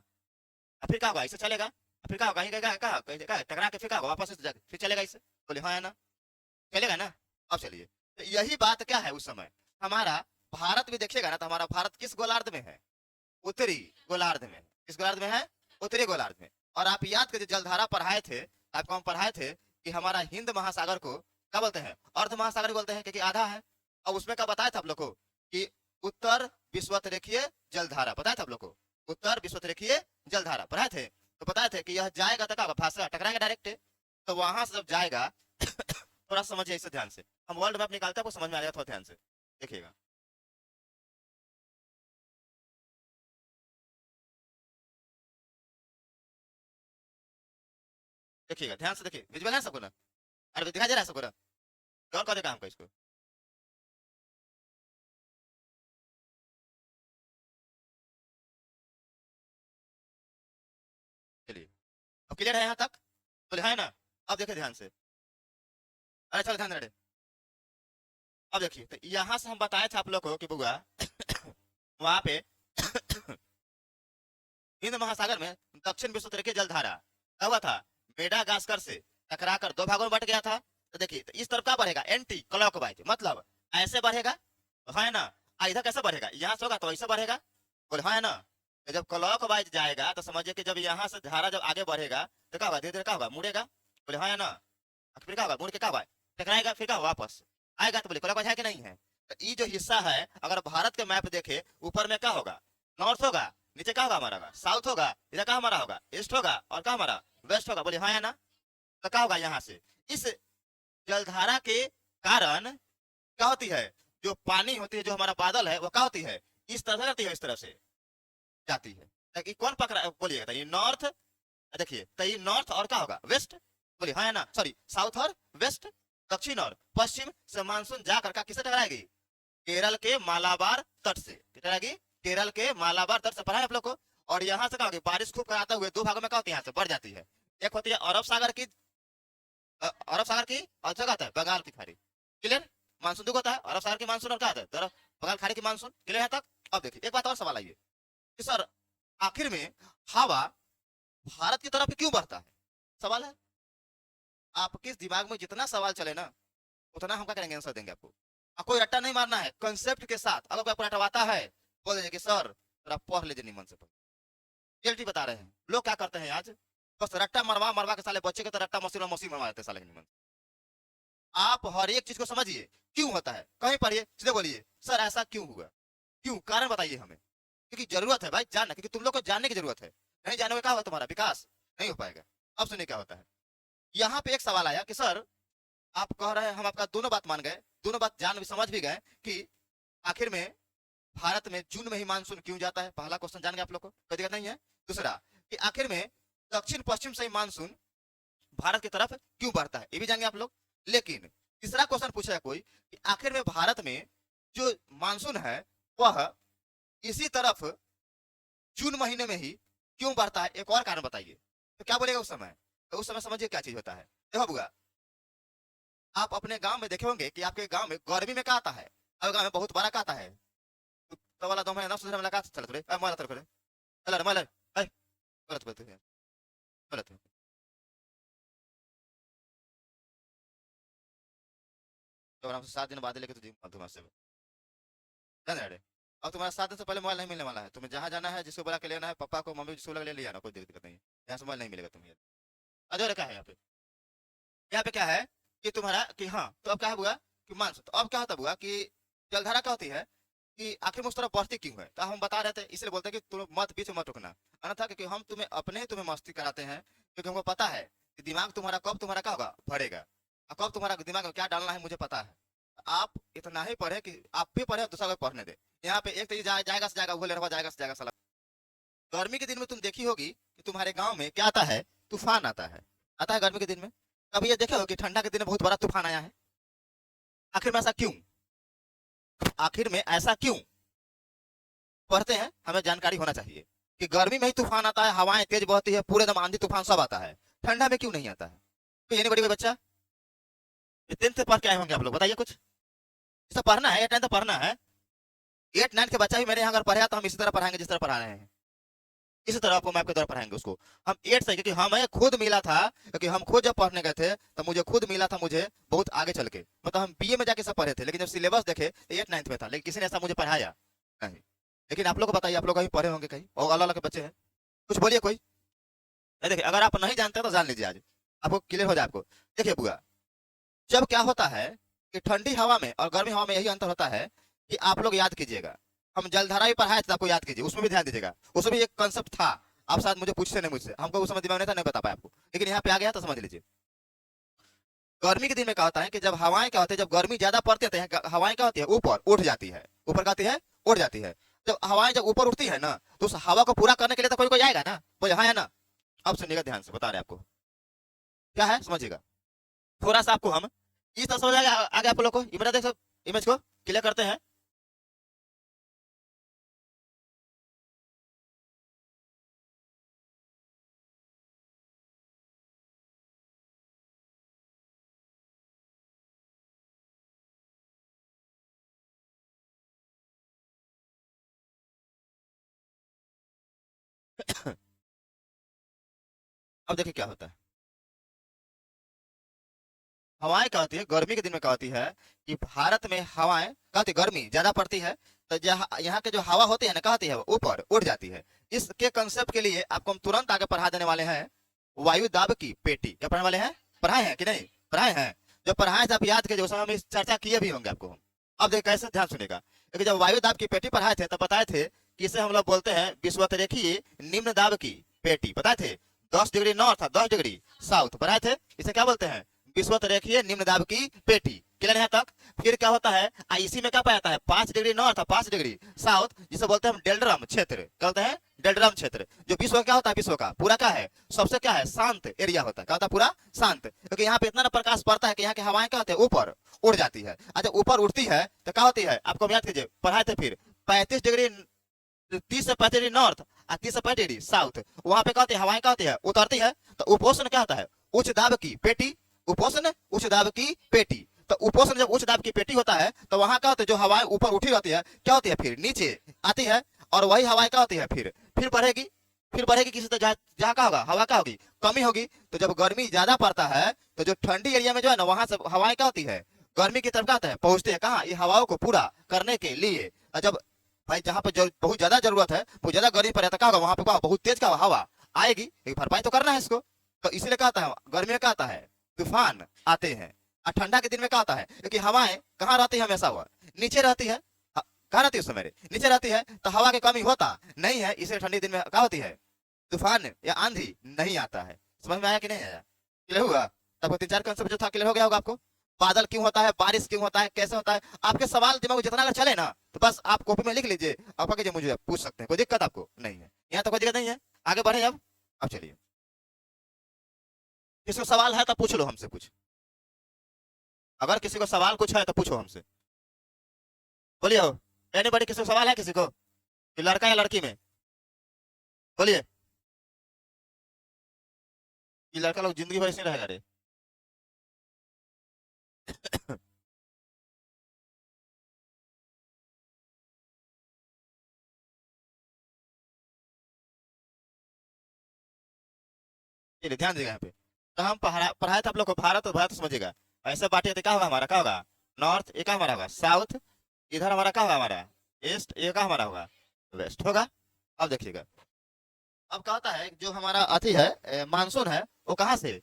फिर क्या होगा, इससे चलेगा, फिर क्या होगा, टकरा के फिर क्या होगा, वापस फिर चलेगा इससे, बोले हाँ या ना, चलेगा ना। अब चलिए, तो यही बात क्या है उस समय हमारा भारत भी देखिएगा ना, तो हमारा भारत किस गोलार्ध में है, उत्तरी गोलार्ध में, किस गोलार्ध में है, उत्तरी गोलार्ध में। और आप याद कीजिए जलधारा पढ़ाए थे, आपको हम पढ़ाए थे कि हमारा हिंद महासागर को क्या बोलते हैं, अर्ध महासागर बोलते हैं, क्योंकि आधा है। और उसमें क्या बताया था आप लोग को कि उत्तर विश्वत रेखीय जलधारा, बताया था आप लोग को, उत्तर विश्वत रेखीय जलधारा पढ़ाए थे, तो बताए थे कि यह जाएगा तो क्या भाषा टकराएगा डायरेक्ट, तो वहां से जब जाएगा थोड़ा समझिए इसे ध्यान से, हम वर्ल्ड मैप निकालते हैं, आपको समझ में आ जाएगा, थोड़ा ध्यान से देखिएगा। देखिएगा ध्यान से, देखिए विजुअल है सबको ना, अरे दिखाई दे रहा है सबको ना, गौर कर देगा हमको इसको, चलिए अब क्लियर है यहाँ तक, बोले है ना। अब देखिए ध्यान से, अरे चलो ध्यान रहे, अब देखिए तो यहाँ से हम बताए थे आप लोग को कि बुआ वहां पे हिंद महासागर में दक्षिण विश्व रेखीय जलधारा क्या हुआ था, मेडागास्कर से टकराकर दो भागों में बट गया था। तो देखिए तो इस तरफ क्या बढ़ेगा, एंटी क्लॉकवाइज, मतलब ऐसे बढ़ेगा, है ना, इधर कैसे बढ़ेगा, यहाँ से होगा तो ऐसे बढ़ेगा, बोले है ना। तो जब क्लॉकवाइज जाएगा तो समझिए कि जब यहाँ से धारा जब आगे बढ़ेगा तो क्या होगा, धीरे धीरे क्या होगा, मुड़ेगा, बोले है ना, फिर क्या होगा, मुड़ के क्या होगा, टकराएगा, फिर क्या होगा, वापस आएगा, तो बोले क्लॉकवाइज है कि नहीं है। तो ये जो हिस्सा है अगर भारत के मैप देखे, ऊपर में क्या होगा, नॉर्थ होगा, नीचे क्या होगा हमारा, साउथ होगा, इधर क्या हमारा होगा, ईस्ट होगा, और क्या हमारा वेस्ट होगा, बोलिए हाँ या ना। तो क्या होगा यहाँ से, इस जलधारा के कारण क्या होती है, जो पानी होती है, जो हमारा बादल है, वो क्या होती है, इस तरह से जाती है, इस तरह से जाती है। ताकि कौन पकड़ा, बोलिएगा, ये नॉर्थ, देखिए तो ये नॉर्थ और क्या होगा, वेस्ट, बोलिए हाँ या ना, सॉरी साउथ और वेस्ट, दक्षिण और पश्चिम से मानसून जाकर का किसे टकराएगी, केरल के मालाबार तट से टकराएगी, केरल के मालाबार तट से, पढ़ा है आप लोग को। और यहाँ से क्या होगी, बारिश खूब कराते हुए दो भागों में क्या होती है, यहाँ से बढ़ जाती है। एक होती है अरब सागर की, अरब सागर की, और जगह आता है बंगाल की खाड़ी। क्लियर, मानसून दो होता है, अरब सागर की मानसून और क्या आता है बंगाल खाड़ी की मानसून। क्लियर है तक। अब देखिए एक बात और सवाल आइए कि सर आखिर में हवा भारत की तरफ क्यों बढ़ता है, सवाल है। आपके दिमाग में जितना सवाल चले ना, उतना हम क्या करेंगे, आंसर देंगे आपको। और कोई रट्टा नहीं मारना है, कंसेप्ट के साथ। अगर कोई आपको रटवाता है, बोल दीजिए कि सर जरा पढ़ लीजिए निमन से, रियलिटी बता रहे हैं। लोग क्या करते हैं आज, बस रट्टा मरवा मरवा के साले बच्चे के तो रट्टा मशीन मशीन मरवा देते साले निमन। आप हर एक चीज को समझिए क्यों होता है, कहीं पढ़िए, सीधे बोलिए सर ऐसा क्यों हुआ, क्यों, कारण बताइए हमें। क्योंकि जरूरत है भाई जानना, क्योंकि तुम लोग को जानने की जरूरत है। नहीं जानोगे क्या होगा, तुम्हारा विकास नहीं हो पाएगा। अब सुनिए क्या होता है। यहाँ पे एक सवाल आया कि सर आप कह रहे हैं, हम आपका दोनों बात मान गए, दोनों बात जान भी समझ भी गए कि आखिर में भारत में जून में ही मानसून क्यों जाता है। पहला क्वेश्चन जान गए आप लोग को, कोई दिक्कत नहीं है। दूसरा कि आखिर में दक्षिण पश्चिम से ही मानसून भारत की तरफ क्यों बढ़ता है, ये भी जानेंगे आप लोग। लेकिन तीसरा क्वेश्चन पूछा है कोई कि आखिर में भारत में जो मानसून है वह इसी तरफ जून महीने में ही क्यों बढ़ता है, एक और कारण बताइए। तो क्या बोलेगा उस समय, तो उस समय समझिए क्या चीज होता है। देखो बुआ, आप अपने गांव में देखे होंगे कि आपके गांव में गर्मी में क्या आता है, अब गांव में बहुत बड़ा क्या आता है, तो वाला दो महीना सुधर वाला का चल रे मोला तर करे चल मोला ए गलत बात है, गलत है। तो आराम से 7 दिन बाद लेके तुझे तुम्हारे से जान रहे। अब तुम्हारा 7 दिन से पहले मोबाइल नहीं मिलने वाला है, तुम्हें जहां जाना है जिसको बोला के लेना है, पापा को मम्मी जिसको लगा ले लिया ना, कोई दिक्कत नहीं है। यहाँ से मोबाइल नहीं मिलेगा तुम्हें। अजय क्या है यहाँ पे, यहाँ पे क्या है कि तुम्हारा कि हाँ, तो अब क्या हुआ कि मानसून, तो अब क्या होता हुआ कि जलधारा क्या होती है कि आखिर में उस तरह बढ़ती क्यों है, तो हम बता रहे थे, इसलिए बोलते हैं कि तुम मत बीच में मत रुकना। अन्यथा क्योंकि हम तुम्हें अपने ही तुम्हें मस्ती कराते हैं, क्योंकि हमको पता है कि दिमाग तुम्हारा कब तुम्हारा क्या होगा, भरेगा, और कब तुम्हारा दिमाग में क्या डालना है मुझे पता है। आप इतना ही पढ़े कि आप भी पढ़े और दूसरा को पढ़ने दे। यहाँ पे एक तो ये जाएगा से जाएगा, वो ले रहा जाएगा से जाएगा साला। गर्मी के दिन में तुम देखी होगी कि तुम्हारे गांव में क्या आता है, तूफान आता है, आता है गर्मी के दिन में। कभी ये देखे हो कि ठंडा के दिन में बहुत बड़ा तूफान आया है, आखिर में ऐसा क्यों, आखिर में ऐसा क्यों। पढ़ते हैं, हमें जानकारी होना चाहिए कि गर्मी में ही तूफान आता है, हवाएं तेज बहती है, पूरे दम आंधी तूफान सब आता है, ठंडा में क्यों नहीं आता है। तो ये नहीं बड़ी कोई बच्चा, 10th से पढ़ के आए होंगे आप लोग, बताइए कुछ। सब पढ़ना है, 8 9 पढ़ना है। 8 9 के बच्चा भी मेरे यहाँ अगर पढ़ा तो हम इसी तरह पढ़ाएंगे जिस तरह पढ़ा रहे हैं, इसी तरह आपको मैप के द्वारा पढ़ाएंगे उसको हम 8 से, क्योंकि हमें खुद मिला था, क्योंकि हम खुद जब पढ़ने गए थे तो मुझे खुद मिला था, मुझे बहुत आगे चल के, मतलब हम बीए में जाके सब पढ़े थे, लेकिन जब सिलेबस देखे तो 8 9 में था, लेकिन किसी ने ऐसा मुझे पढ़ाया नहीं। लेकिन आप लोग को बताइए, आप लोग कहीं पढ़े होंगे कहीं, और अलग अलग के बच्चे हैं, कुछ बोलिए कोई। देखिए अगर आप नहीं जानते तो जान लीजिए, आज आपको क्लियर हो जाए आपको। देखिए बुआ, जब क्या होता है कि ठंडी हवा में और गर्मी हवा में यही अंतर होता है कि आप लोग याद कीजिएगा, हम जलधारा भी पढ़ाए थे, आपको याद कीजिए, उसमें भी ध्यान दीजिएगा, उसमें भी एक कंसेप्ट था। आप शायद मुझे पूछते नहीं, मुझसे हमको उस समय दिमाग नहीं था, नहीं बता पाया आपको, लेकिन यहाँ पे आ गया तो समझ लीजिए। गर्मी के दिन में क्या होता है कि जब हवाएं क्या होती है, जब गर्मी ज्यादा पड़ती है तो हवाएं क्या होती है, ऊपर उठ जाती है, ऊपर क्या होती है, उठ जाती है। जब हवाएं जब ऊपर उठती है ना, तो उस हवा को पूरा करने के लिए तो कोई कोई आएगा ना, बोले हाँ या ना। अब सुनिएगा ध्यान से, बता रहे आपको क्या है, समझिएगा थोड़ा सा। आपको हम इस तरह समझ आगे आप लोग को इमेज देख, इमेज को क्लियर करते हैं। अब देखिए क्या होता है, हवाएं क्या होती है गर्मी के दिन में, क्या होती है कि भारत में हवाएं क्या होती है, गर्मी ज्यादा पड़ती है, तो यहाँ के जो हवा होती है ना, क्या होती है, वो ऊपर उड़ जाती है। इसके कंसेप्ट के लिए आपको हम तुरंत आगे पढ़ा देने वाले हैं, वायु दाब की पेटी। क्या पढ़ने वाले हैं, पढ़ाए हैं कि नहीं पढ़ाए हैं, जो पढ़ाए थे आप याद कीजिए, उस समय हम इस चर्चा किए भी होंगे आपको हम। अब देखिए कैसे, ध्यान सुनेगा, क्योंकि जब वायु दाब की पेटी पढ़ाए थे तब बताए थे कि इसे हम लोग बोलते हैं विश्वतरेखीय निम्न दाब की पेटी, बताए थे। 10 डिग्री नॉर्थ, 10 डिग्री साउथ बढ़ाए थे, इसे क्या बोलते हैं? विषुवत रेखीय निम्न दाब की पेटी। क्लियर यहाँ तक? फिर क्या होता है, इसी में क्या पाया जाता है? 5 डिग्री नॉर्थ, 5 डिग्री साउथ, जिसे बोलते हैं हम डेल्ड्रम क्षेत्र। क्या बोलते हैं? डेल्ड्रम क्षेत्र। जो विश्व का क्या होता है? विश्व का पूरा क्या है? सबसे क्या है? शांत एरिया होता है। क्या होता है? पूरा शांत, क्योंकि यहाँ पे इतना ना प्रकाश पड़ता है कि यहाँ की हवाएं क्या होती है? ऊपर उड़ जाती है। अच्छा, ऊपर उड़ती है तो क्या होती है? आपको हम याद कीजिए, पढ़ाए थे फिर 35 डिग्री 30 से 35 डिग्री नॉर्थ और 30 से 35 डिग्री साउथ, वहां पे क्या होती है? हवाएं क्या होती है? उतरती है। तो उपोष्ण क्या होता है? उच्च दाब की पेटी। उपोष्ण उच्च दाब की पेटी। तो उपोष्ण जब उच्च दाब की पेटी होता है तो वहां क्या होता है? जो हवाएं ऊपर उठी रहती है क्या होती है? फिर नीचे आती है, और वही हवाएं क्या होती है? फिर बढ़ेगी, फिर बढ़ेगी किसी तो जहाँ क्या होगा? हवा क्या होगी? कमी होगी। तो जब गर्मी ज्यादा पड़ता है तो जो ठंडी एरिया में जो है ना, वहां से हवाएं क्या होती है? गर्मी की तरफ क्या होता है? पहुंचते हैं। कहाँ? ये हवाओं को पूरा करने के लिए। और जब भाई जहाँ पे बहुत ज्यादा जरूरत है, बहुत ज्यादा गर्मी पड़े तो क्या होगा? वहां पे क्या? बहुत तेज क्या हवा आएगी, भरपाई तो करना है इसको। तो इसीलिए क्या आता है? गर्मी में क्या आता है? तूफान आते हैं। और ठंडा के दिन में क्या होता है? क्योंकि हवाएं कहाँ रहती है? हमेशा हुआ नीचे रहती है। कहाँ रहती है? उस समय नीचे रहती है, तो हवा की कमी होता नहीं है, इसलिए ठंडी दिन में क्या होती है? तूफान या आंधी नहीं आता है। समझ में आया कि नहीं आया? क्लियर हुआ? तब 3-4 कंसेप्ट जो था क्लियर हो गया होगा आपको। बादल क्यों होता है, बारिश क्यों होता है, कैसे होता है, आपके सवाल दिमाग में जितना अगर चले ना, तो बस आप कॉपी में लिख लीजिए, आप आगे मुझे पूछ सकते हैं, कोई दिक्कत आपको नहीं है। यहाँ तो कोई दिक्कत नहीं है। आगे बढ़े अब चलिए, किसी को सवाल है तो पूछ लो हमसे कुछ। अगर किसी को सवाल कुछ है तो पूछो हमसे, बोलिए। हो एनीबॉडी, किसी को सवाल है किसी को? कि लड़का या लड़की में? बोलिए। ये लड़का लोग जिंदगी भर इसमें रहेगा रे। चलिए ध्यान दीजिएगा यहाँ पे। तो हम पढ़ाए थे आप लोग को भारत, और भारत समझिएगा। ऐसे बांटे तो क्या होगा? हमारा क्या होगा? नॉर्थ, ये क्या हमारा होगा? साउथ। इधर हमारा क्या होगा? हमारा ईस्ट। ये क्या हमारा होगा? वेस्ट होगा। अब देखिएगा, अब क्या होता है? जो हमारा अति है मानसून है, वो कहाँ से?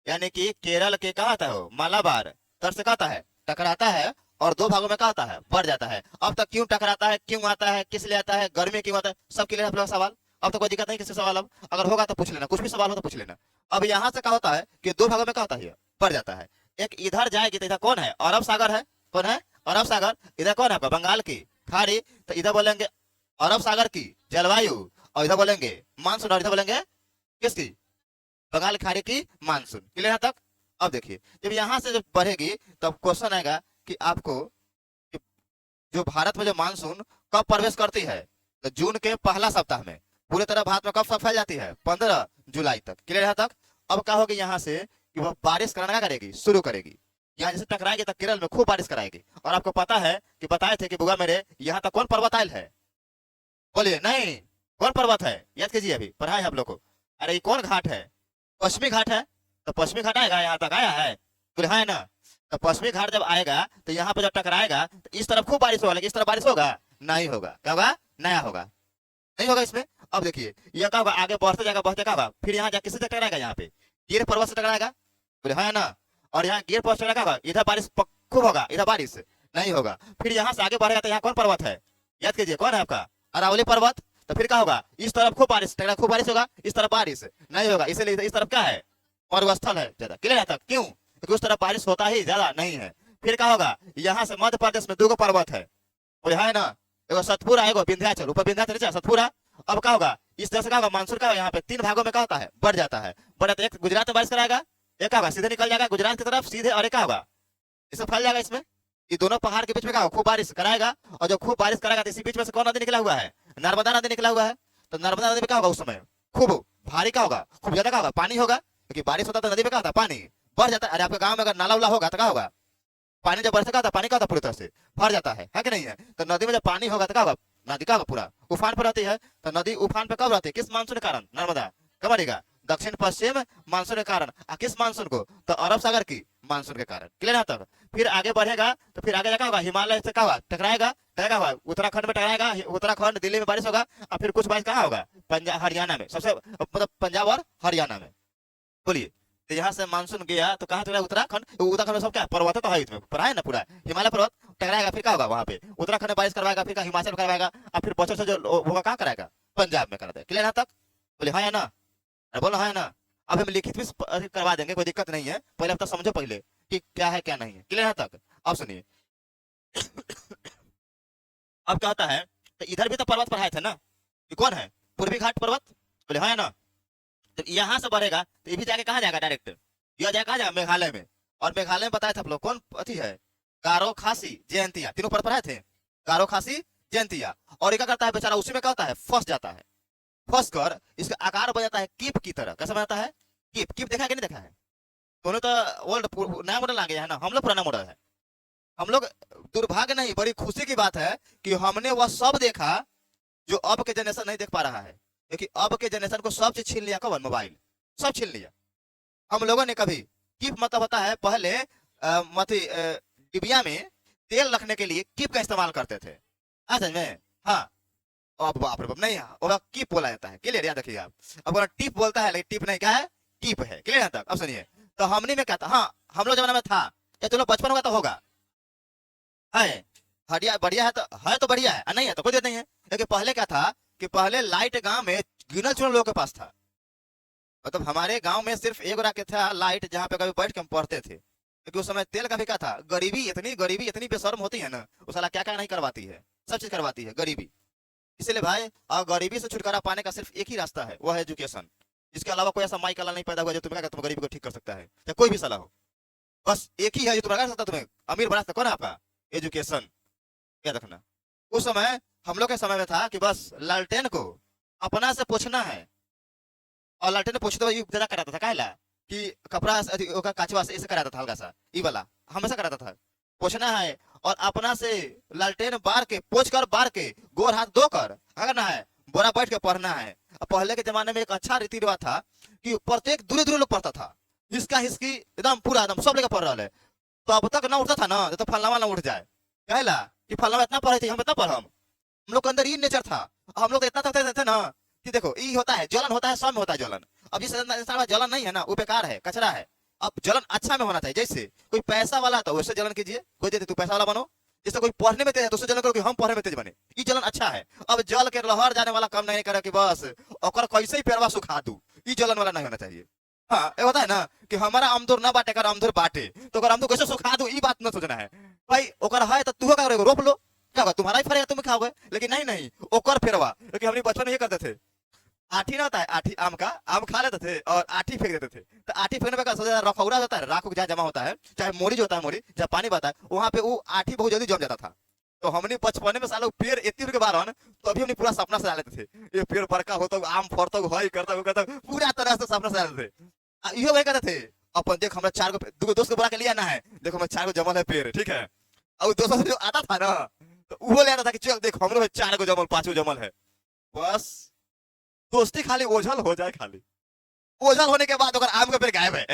यानी कि केरल के कहा आता है? वो मालाबार तट से कहता है, टकराता है, और दो भागों में क्या होता है? बढ़ जाता है। अब तक क्यों टकराता है, क्यों आता है, किस लिए आता है, गर्मी क्यों आता है, सब क्लियर है आप लोग सवाल? अब तो कोई दिक्कत नहीं किसी सवाल। अब अगर होगा तो पूछ लेना, कुछ भी सवाल हो तो पूछ लेना। अब यहाँ से क्या होता है कि दो भागों में क्या होता है? बढ़ जाता है। एक इधर जाएगी तो इधर कौन है? अरब सागर है। कौन है? अरब सागर। इधर कौन है आपका? बंगाल की खाड़ी। तो इधर बोलेंगे अरब सागर की जलवायु, और इधर बोलेंगे मानसून, और इधर बोलेंगे किसकी? बंगाल खाड़ी की मानसून। क्लियर है तक? अब देखिए, जब यहाँ से जब बढ़ेगी तब क्वेश्चन आएगा कि आपको कि जो भारत में जो मानसून कब प्रवेश करती है? तो जून के पहला सप्ताह में। पूरे तरह भारत में कब फैल जाती है? 15 जुलाई तक। क्लियर है तक? अब क्या होगी यहाँ से कि वह बारिश करना क्या करेगी? शुरू करेगी। यहाँ जैसे टकराएगी तब केरल में खूब बारिश कराएगी। और आपको पता है कि बताए थे कि बुआ मेरे यहाँ तक कौन पर्वत आयल है? बोलिए। नहीं, कौन पर्वत है? याद कीजिए, अभी पढ़ा है आप लोग को। अरे ये कौन घाट है? पश्चिमी घाट है। तो पश्चिमी घाट आएगा, यहाँ तक आया है? बोले हाँ है ना। तो पश्चिमी घाट जब आएगा तो यहाँ पे जब टकराएगा तो इस तरफ खूब बारिश होगा, लेकिन इस तरफ बारिश होगा नहीं होगा। क्या होगा? नया होगा, नहीं होगा इसमें। अब देखिए यह क्या होगा? आगे बढ़ते जाएगा, बढ़ते क्या होगा? फिर यहाँ किससे टकराएगा? यहाँ पे गिर पर्वत से टकराएगा। बोले हाँ है ना। और यहाँ गिर पर्वत से टकराएगा, इधर बारिश खूब होगा, इधर बारिश नहीं होगा। फिर यहाँ से आगे बढ़ेगा तो यहाँ कौन पर्वत है? याद कीजिए, कौन है आपका? अरावली पर्वत। तो फिर क्या होगा? इस तरफ खूब बारिश टकरा, खूब बारिश होगा, इस तरफ बारिश नहीं होगा, इसलिए इस तरफ क्या है? मरुस्थल है ज्यादा। क्लियर है तक? क्यों? क्योंकि उस तरफ बारिश होता ही ज्यादा नहीं है। फिर क्या होगा? यहाँ से मध्य प्रदेश में 2 पर्वत है, वो है ना, एगो सतपुरा, एगो विंध्याचल। ऊपर विंध्याचल, नीचे सतपुरा। अब क्या होगा? इस तरह से क्या होगा? मानसून का यहाँ पे 3 भागों में क्या होता है? बढ़ जाता है। बढ़ जाता है, एक गुजरात में बारिश कराएगा, एक क्या होगा? सीधे निकल जाएगा गुजरात की तरफ सीधे, और एक क्या होगा? इसे फैल जाएगा इसमें। ये दोनों पहाड़ के बीच में क्या होगा? खूब बारिश कराएगा। और जो खूब बारिश कराएगा तो इसी बीच में से कौन नदी निकला हुआ है? नर्मदा नदी निकला हुआ है। तो नर्मदा नदी में क्या होगा? उस समय खूब भारी क्या होगा? खूब ज्यादा क्या होगा? पानी होगा, क्योंकि बारिश होता तो नदी में क्या होता? पानी बढ़ जाता है। अरे आपके गांव में अगर नाला उला होगा तो क्या होगा? पानी जब बरसे का होता, पानी का होता पूरी तरह से भर जाता है कि नहीं है? तो नदी में जब पानी होगा तो क्या होगा? नदी का होगा पूरा उफान पर रहती है। तो नदी उफान पे कब रहती है? किस मानसून के कारण? नर्मदा कब बढ़ेगा? दक्षिण पश्चिम मानसून के कारण। किस मानसून को? तो अरब सागर की मानसून के कारण। क्लियर है तक? फिर आगे बढ़ेगा तो फिर आगे क्या होगा? हिमालय से क्या होगा? टकराएगा, टकराएगा होगा उत्तराखंड में, टकराएगा उत्तराखंड, दिल्ली में बारिश होगा। और फिर कुछ बारिश कहाँ होगा? पंजाब हरियाणा में, सबसे मतलब पंजाब और हरियाणा में। बोलिए। तो यहाँ से मानसून गया तो कहाँ चला? उत्तराखंड। उत्तराखंड में सब क्या पर्वत तो है, इसमें पढ़ा है ना पूरा। हिमालय पर्वत टकराएगा, फिर क्या होगा? वहां पे उत्तराखंड में बारिश करवाएगा, फिर हिमाचल में करवाएगा, और फिर पश्चिम से जो होगा कहाँ कराएगा? पंजाब में करा देगा। क्लियर है तक? बोले हाँ या ना? अरे बोलो हाँ है ना। अब हम लिखित भी करवा देंगे, कोई दिक्कत नहीं है, पहले अब तो समझो पहले कि क्या है क्या नहीं है, क्लियर है तक। अब सुनिए, अब क्या होता है, तो इधर भी तो पर्वत पढ़ाए थे ना, ये कौन है, पूर्वी घाट पर्वत, बोले हाँ है ना। तो यहाँ से बढ़ेगा तो ये भी जाके कहाँ जाएगा डायरेक्ट, यह जाएगा कहाँ जाएगा, मेघालय में। और मेघालय में बताया था आप लोग कौन अथी है, गारो खासी जयंतिया, तीनों पर पढ़ाए थे, गारो खासी जयंतिया। और ये क्या करता है बेचारा, उसी में क्या होता है, फंस जाता है। फंस कर इसका आकार बन जाता है कीप की तरह, कैसा बनाता है, कीप। कीप देखा है कि नहीं देखा है, दोनों तो ओल्ड नया मॉडल आ गया है ना, हम लोग पुराना मॉडल है। हम लोग, दुर्भाग्य नहीं बड़ी खुशी की बात है कि हमने वह सब देखा जो अब के जनरेशन नहीं देख पा रहा है, क्योंकि अब के जनरेशन को सब चीज छीन लिया, कौन, मोबाइल, सब छीन लिया। हम लोगों ने कभी, कीप मतलब होता है पहले डिबिया में तेल रखने के लिए कीप का इस्तेमाल करते थे, समझ में। हाँ, अब बाप रे बाप, नहीं वो कीप बोला जाता है, क्लियर, याद रखिएगा। अब वो टिप बोलता है, लेकिन टिप नहीं, क्या है, कीप है, क्लियर है तक। अब सुनिए, तो हमने में क्या था, हाँ हम लोग जमाना में था, या तुम लोग बचपन होगा तो होगा, है हटिया बढ़िया है तो बढ़िया है, नहीं है तो कोई दिक्कत नहीं है। लेकिन पहले क्या था कि पहले लाइट गांव में गिनल चुनल लोगों के पास था, मतलब हमारे गांव में सिर्फ एक रखे था लाइट, जहाँ पे कभी बैठ के हम पढ़ते थे, क्योंकि उस समय तेल का भी क्या था, गरीबी इतनी बेशर्म होती है ना, वो साला क्या क्या नहीं करवाती है, सब चीज करवाती है गरीबी। इसलिए भाई, और गरीबी से छुटकारा पाने का सिर्फ एक ही रास्ता है, वो है एजुकेशन। इसके अलावा कोई ऐसा माई कला नहीं पैदा हुआ जो तुम्हें तुम गरीबी को ठीक कर सकता है, या कोई भी सलाह हो, बस एक ही है जो तुम्हें कर सकता है, तुम्हें अमीर बना सकता, कौन है आपका, एजुकेशन, याद रखना। उस समय, हम लोग के समय में था कि बस लालटेन को अपना से पूछना है, और लालटेन पूछते हुए ज्यादा कराता था, काहेला कि कपड़ा काचवा से ऐसे कराता था, हल्का सा ई वाला हमेशा कराता था, पूछना है। और अपना से लालटेन बार के, पोछ कर बार के, गोर हाथ धोकर करना है, बोरा बैठ के पढ़ना है। अब पहले के जमाने में एक अच्छा रीति रिवाज था कि प्रत्येक दूरे दूरे लोग पढ़ता था, हिसका हिसकी एकदम पूरा एकदम सब लेकर पढ़ रहा है। तो अब तक ना उठता था ना, तो फलनावा ना उठ जाए, कहला कि फलनावा इतना पढ़े थे, हम इतना पढ़, हम लोग के अंदर ये नेचर था। हम लोग इतना थकते थे ना कि देखो ये होता है जलन, होता है सब में होता है जलन। अब जिस इंसान में जलन नहीं है ना, वो बेकार है, कचरा है। अब जलन अच्छा में होना चाहिए, जैसे कोई पैसा वाला तो वैसे जलन कीजिए, कोई देते तू पैसा वाला बनो, जैसे कोई पढ़ने में तेज है तो उससे जलन करो कि हम पढ़ने में तेज बने, ये जलन अच्छा है। अब जल के लहर जाने वाला काम नहीं करे कि बस और कैसे ही पेड़वा सुखा दू, ये जलन वाला नहीं होना चाहिए। हाँ ये होता है ना कि हमारा अमदुर ना बांटे कर अमदुर बांटे, तो अगर अमदुर कैसे सुखा दू, ये बात न सोचना है भाई। ओकर है तो तू क्या करोगे, रोप लो, क्या होगा, तुम्हारा ही फरेगा, तुम खाओगे। लेकिन नहीं नहीं, ओकर फेरवा, क्योंकि हम बचपन में ये करते थे, आठी ना होता है, आठी आम का, आम खा लेते थे और आठी फेंक देते थे। तो आठी फेंकने में क्या सोचा, रखौरा होता है, राख जहाँ जमा होता है, चाहे मोरी जो होता है, मोरी जहाँ पानी बहता है, वहां पे वो आठी बहुत जल्दी जम जाता था। तो हमने बचपन में सालों पेड़ इतनी के बार तो अभी हमने पूरा सपना सजा लेते थे, ये पेड़ बड़का होता, आम फरता, हई करता, पूरा तरह से सपना सजा लेते थे। ये वही करते थे, अपन देख हमारा चार दो दोस्त को बुला के लिया ना है, देखो हमारे चार को जमल है पेड़, ठीक है। और दोस्तों से जो आता था ना, तो वो ले आता था कि चल देख हम लोग चार को जमल, पांच को जमल है, बस दोस्ती खाली ओझल हो जाए, खाली ओझल होने के बाद अगर आम का पेड़ गायब है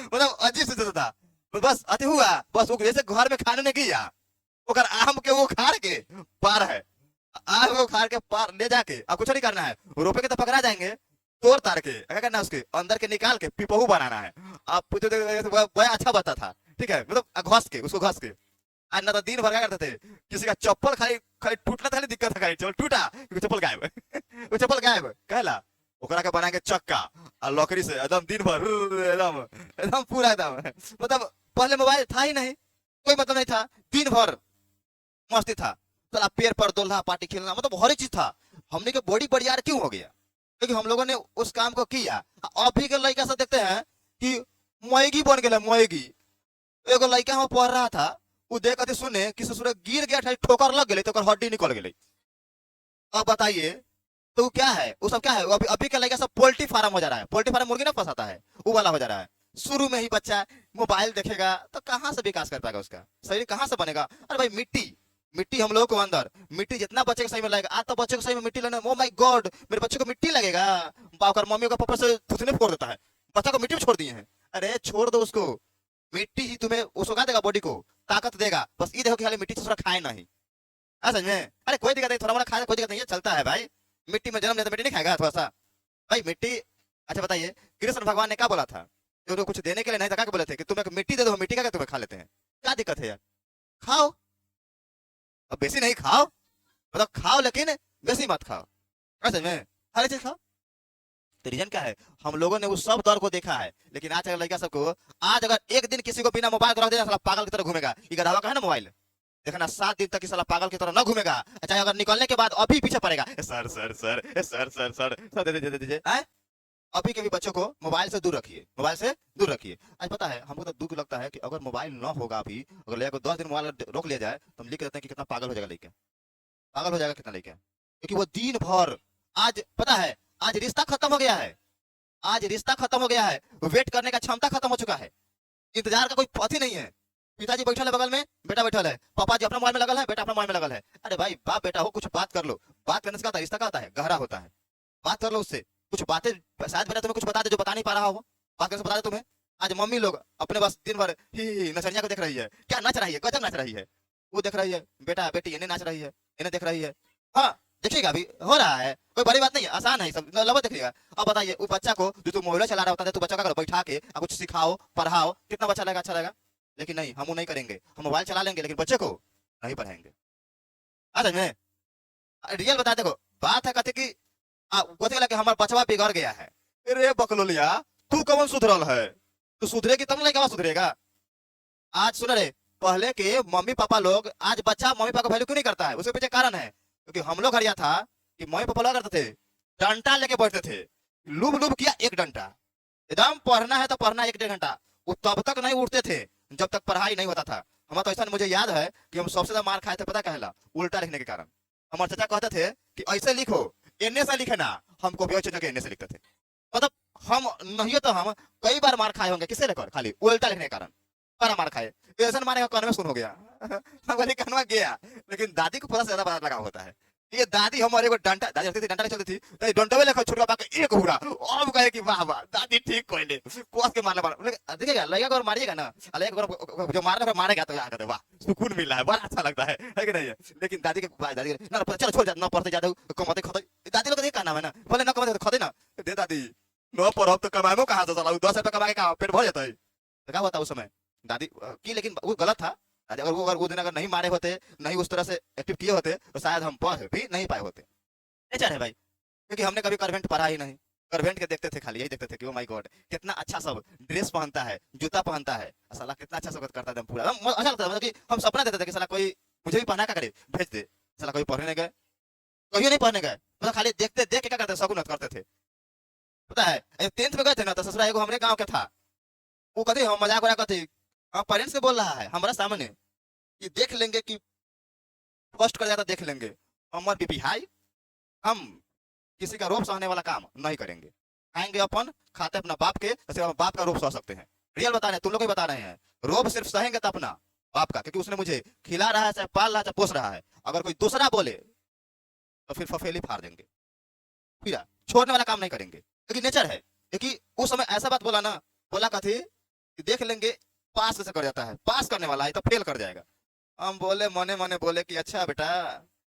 मतलब अजीब से था। तो बस अति हुआ, बस वो जैसे घर में खाने ने किया, ओकर आम के वो खार के पार है, आम को खार के पार ले जाके अब कुछ नहीं करना है, रोपे के तो पकड़ा जाएंगे, तोड़ तार के क्या करना है, उसके अंदर के निकाल के पिपहू बनाना है। अब पूछो तो वह अच्छा बनता था, ठीक है, मतलब घस के उसको घस के। आज ना तो दिन भर क्या करते थे, किसी का चप्पल खाली खाली टूटना था, खाली दिक्कत था, खाली चप्पल टूटा क्योंकि चप्पल गायब वो चप्पल गायब कहला, ओकरा के बना के चक्का और लकड़ी से एकदम दिन भर एकदम एकदम पूरा एकदम, मतलब पहले मोबाइल था ही नहीं, कोई मतलब नहीं था, दिन भर मस्ती था, चला पेड़ पर दोल्हा पार्टी खेलना, मतलब हर एक चीज था। हमने के बॉडी बढ़िया क्यों हो गया, क्योंकि हम लोगों ने उस काम को किया। अभी के लड़का सब देखते हैं कि मैगी बन गया, मैगी। एगो लड़का हम पढ़ रहा था, वो देख के सुने कि ससुर गिर गया था, ठोकर लग गई तो हड्डी निकल गई। अब बताइए तो वो क्या है, वो सब क्या है, अभी अभी का लड़का सब पोल्ट्री फार्म हो जा रहा है, पोल्ट्री फार्म मुर्गी ना फंसाता है, वो वाला हो जा रहा है। शुरू में ही बच्चा मोबाइल देखेगा तो कहाँ से विकास कर पाएगा, उसका शरीर कहाँ से बनेगा। अरे भाई मिट्टी, मिट्टी हम लोगों को अंदर, मिट्टी जितना बच्चे को सही में लगेगा, आज तो बच्चे को सही में मिट्टी लगना, ओ माय गॉड मेरे बच्चे को मिट्टी लगेगा, बाकर मम्मी का पापा से थूथने फोड़ देता है, बच्चा को मिट्टी में छोड़ दिए हैं। अरे छोड़ दो उसको, मिट्टी ही तुम्हें उसको क्या देगा, बॉडी को ताकत देगा। बस ये देखो कि खाली मिट्टी से थोड़ा खाए नहीं, समझ में। अरे कोई दिक्कत नहीं, थोड़ा मोड़ा खाए कोई दिक्कत नहीं है, चलता है भाई, मिट्टी में जन्म लिया तो मिट्टी नहीं खाएगा थोड़ा सा, भाई मिट्टी। अच्छा बताइए, कृष्ण भगवान ने क्या बोला था, जो कुछ देने के लिए नहीं था, क्या बोले थे कि तुम एक मिट्टी दे दो, मिट्टी का तुम्हें खा लेते हैं, क्या दिक्कत है यार, खाओ, अब बेसी नहीं खाओ, मतलब खाओ लेकिन बेसी मत खाओ, समझ में, हर चीज खाओ। तो रीजन क्या है, हम लोगों ने उस सब दौर को देखा है। लेकिन आज अगर लड़का सबको, आज अगर एक दिन किसी को बिना मोबाइल को रख देना, साला पागल की तरह घूमेगा। ये गधावा का है ना मोबाइल, देखना 7 दिन तक साला पागल की तरह ना घूमेगा। अच्छा अगर निकलने के बाद अभी पीछे पड़ेगा, sir sir sir sir sir sir sir दे दे दीजिए। अभी के भी बच्चों को मोबाइल से दूर रखिए, मोबाइल से दूर रखिए। आज पता है हमको तो दुख लगता है कि अगर मोबाइल ना होगा अभी, अगर लड़का को 10 दिन मोबाइल रोक लिया जाए तो हम लिख देते हैं कि कितना पागल हो जाएगा लड़का, पागल हो जाएगा कितना लड़का। क्योंकि वो दिन भर, आज पता है आज रिश्ता खत्म हो गया है, आज रिश्ता खत्म हो गया है, वेट करने का क्षमता खत्म हो चुका है, इंतजार का कोई पथ ही नहीं है। पिताजी बैठल है बगल में, बेटा बैठल है, पापा जी अपना मोबाइल में लगल है, बेटा अपना मोबाइल में लगल है। अरे भाई बाप बेटा हो, कुछ बात कर लो। बात करने से क्या होता है, रिश्ता क्या होता है, गहरा होता है। बात कर लो उससे, कुछ बातें, शायद बेटा तुम्हें कुछ बता दे जो बता नहीं पा रहा हो, बात करने से बता दे तुम्हें। आज मम्मी लोग अपने बस दिन भर ही नचनिया को देख रही है, क्या नच रही है, गजब नच रही है, वो देख रही है, बेटा बेटी इन्हें नाच रही है, इन्हें देख रही है। हाँ देखिएगा, अभी हो रहा है, कोई बड़ी बात नहीं है, आसान है सब, लब देखिएगा। अब बताइए वो बच्चा को जो तुम मोबाइल चला रहा होता है, तो बच्चा का बैठा के कुछ सिखाओ पढ़ाओ, कितना बच्चा लगेगा, अच्छा लगेगा। लेकिन नहीं, हम वो नहीं करेंगे, हम मोबाइल चला लेंगे लेकिन बच्चे को नहीं पढ़ाएंगे। आज में रियल बता, देखो बात है कहते कि कहते लगे हमारा बचवा बिगड़ गया है। अरे बकलोलिया, तू कौन सुधरल है, तू सुधरेगी तब नहीं सुधरेगा। आज सुन रहे, पहले के मम्मी पापा लोग, आज बच्चा मम्मी पापा का वैल्यू क्यों नहीं करता है, उसके पीछे कारण है क्योंकि हम लोग हरिया था कि मम्मी पापा लोग करते थे, डंडा लेके बैठते थे, लुब लुब किया एक डंडा, एकदम पढ़ना है तो पढ़ना 1-1.5 घंटा, वो तब तक नहीं उठते थे जब तक पढ़ाई नहीं होता था। हमारा तो ऐसा मुझे याद है कि हम सबसे ज्यादा मार खाए थे, पता कहला, उल्टा लिखने के कारण। हमारे चाचा कहते थे कि ऐसे लिखो, एने से लिखना, हमको भी अच्छी जगह एने से लिखते थे। मतलब हम नहीं तो हम कई बार मार खाए होंगे, किसे लेकर, खाली उल्टा लिखने के कारण बड़ा मार खाए। ऐसा मारे का कान में सुन हो गया हमारे कान में गया। लेकिन दादी को पता ज्यादा पता लगा होता है, ये दादी हमारे को डंडा, दादी रखती थी, डंडा चलती थी, तो डंडा में लेकर छुटका पाके एक हुरा, और कहे कि वाह वाह दादी ठीक कोइले, कोस के मारने वाला देखिएगा, लगेगा और मारिएगा ना, लगेगा जो मारने पर मारेगा तो याद वाह सुकून मिला है, बड़ा अच्छा लगता है कि नहीं है। लेकिन दादी के दादी ना चलो छोड़ जा, ना पढ़ते जाते कमाते खते, दादी लोग का नाम है ना, बोले ना कमाते खते ना, दे दादी न पढ़ब तो कमाएमो कहां से, चला 10 रुपया कमा के कहां पेट भर जाता है। तो क्या होता उस समय दादी की, लेकिन वो गलत था। अगर वो दिन अगर नहीं मारे होते, नहीं उस तरह से एक्टिव किए होते, तो शायद हम पढ़ भी नहीं पाए होते। नेचर है भाई, क्योंकि हमने कभी कन्वेंट पढ़ा ही नहीं, कन्वेंट के देखते थे, खाली यही देखते थे कि ओ माय गॉड कितना अच्छा सब ड्रेस पहनता है, जूता पहनता है, साला कितना अच्छा सब करता है, पूरा अच्छा लगता है। मतलब कि हम सपना देते थे कि साला कोई मुझे भी पहना, क्या करे भेज दे, साला कोई पढ़ने नहीं गए, कहीं नहीं पढ़ने गए, मतलब खाली देखते देख के क्या करते, शगुन करते थे। पता है 10th में गए थे ना, तो ससुरा एगो हमरे गाँव के था, वो कहते हम मजाक वजाक करते, हाँ पेरेंट्स से बोल रहा है हमारा सामने कि देख लेंगे कि फर्स्ट कर जाता, देख लेंगे, अमर बीपी हाई, हम किसी का रोप सहने वाला काम नहीं करेंगे, खाएंगे अपन, खाते अपना बाप के, सिर्फ हम बाप का रोप सह सकते हैं। रियल बता रहे हैं, तुम लोग भी बता रहे हैं, रोप सिर्फ सहेंगे तो अपना बाप का, क्योंकि उसने मुझे खिला रहा है, चाहे पाल रहा है, चाहे पोस रहा है। अगर कोई दूसरा बोले तो फिर फफेली फाड़ देंगे, फिर छोड़ने वाला काम नहीं करेंगे, क्योंकि नेचर है। क्योंकि उस समय ऐसा बात बोला ना, बोला कथी कि देख लेंगे, पास से कर जाता है, पास करने वाला है तो फेल कर जाएगा। हम बोले मने मने बोले कि अच्छा बेटा